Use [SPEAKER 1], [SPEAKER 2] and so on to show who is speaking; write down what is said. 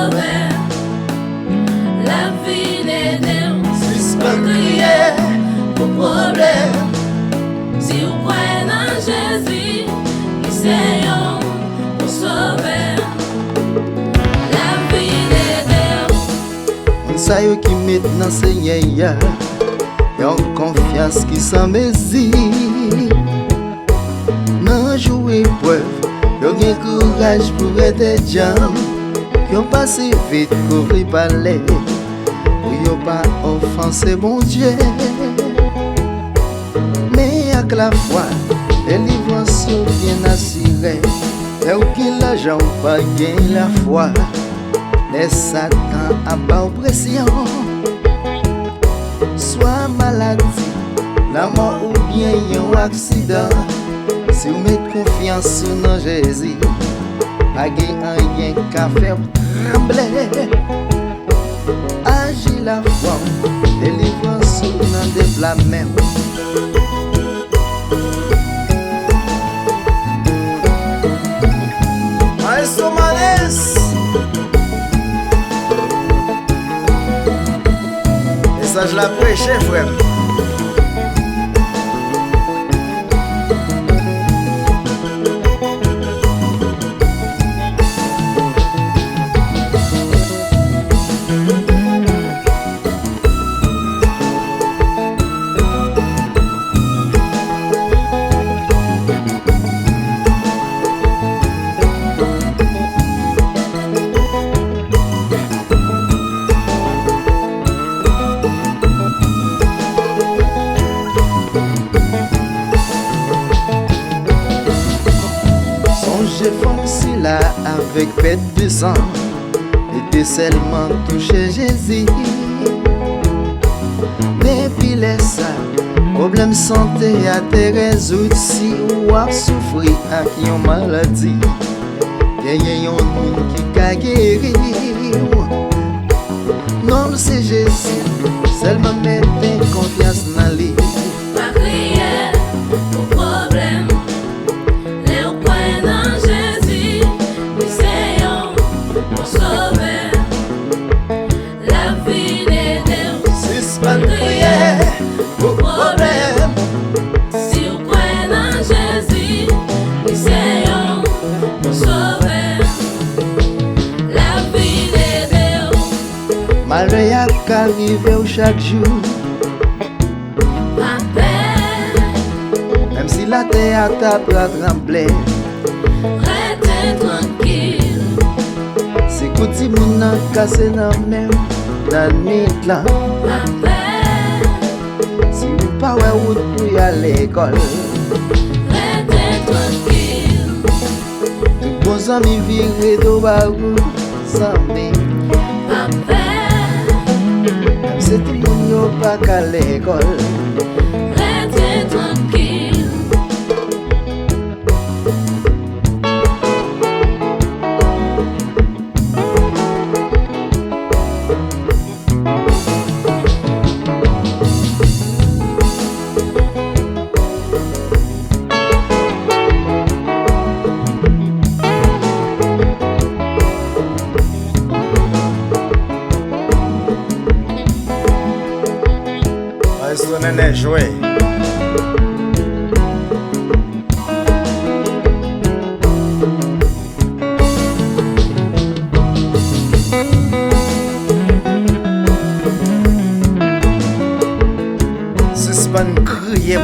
[SPEAKER 1] sauver. La vie n'est pas crier pour problème. Si vous croyez en Jésus, essayons pour sauver. La vie n'est
[SPEAKER 2] On sait qui met dans Seigneur, y'a une confiance qui s'en mesure. Non jouer preuve, y'a un courage pour être jam. Y'a pas si vite courir par l'air. Yo pas offenser mon Dieu, mais avec la foi, délivrance bien assurée. Et aucun l'argent pas gagner la foi, les Satan à bas oppression, soit maladie, la mort ou bien un accident. Si vous mettez confiance dans Jésus, pas gagner rien qu'à faire trembler. Agis la foi, délivrance dans des pwoblèm. Maestro Manes, message la prêché, frère. J'ai foncé là avec pète de sang, était seulement touché Jésus. Depuis les ça, problème santé à te résoudre si ou à souffrir avec une maladie. Y'a un monde qui a guéri. Non, c'est Jésus, seulement mettez confiance dans lui.
[SPEAKER 1] pas crier pour problème.
[SPEAKER 2] Pas crier pour problème.
[SPEAKER 1] Si vous croyez en Jésus, essayons pour sauver. La vie n'est
[SPEAKER 2] Malheur qui arrive chaque jour.
[SPEAKER 1] pas peur.
[SPEAKER 2] Même si la terre tape à trembler.
[SPEAKER 1] Restez tranquille.
[SPEAKER 2] C'est que si mon âme casse dans même dans nuit là.
[SPEAKER 1] Pas peur.
[SPEAKER 2] Si vous pas ouais route pour y aller à l'école.
[SPEAKER 1] Restez tranquille.
[SPEAKER 2] Tout bon amis viré de barou, amis.
[SPEAKER 1] Pas peur.
[SPEAKER 2] C'est tout le monde pas qu'à l'école.
[SPEAKER 1] Restez tranquille.
[SPEAKER 2] Maestro Nene joué. Suspend crier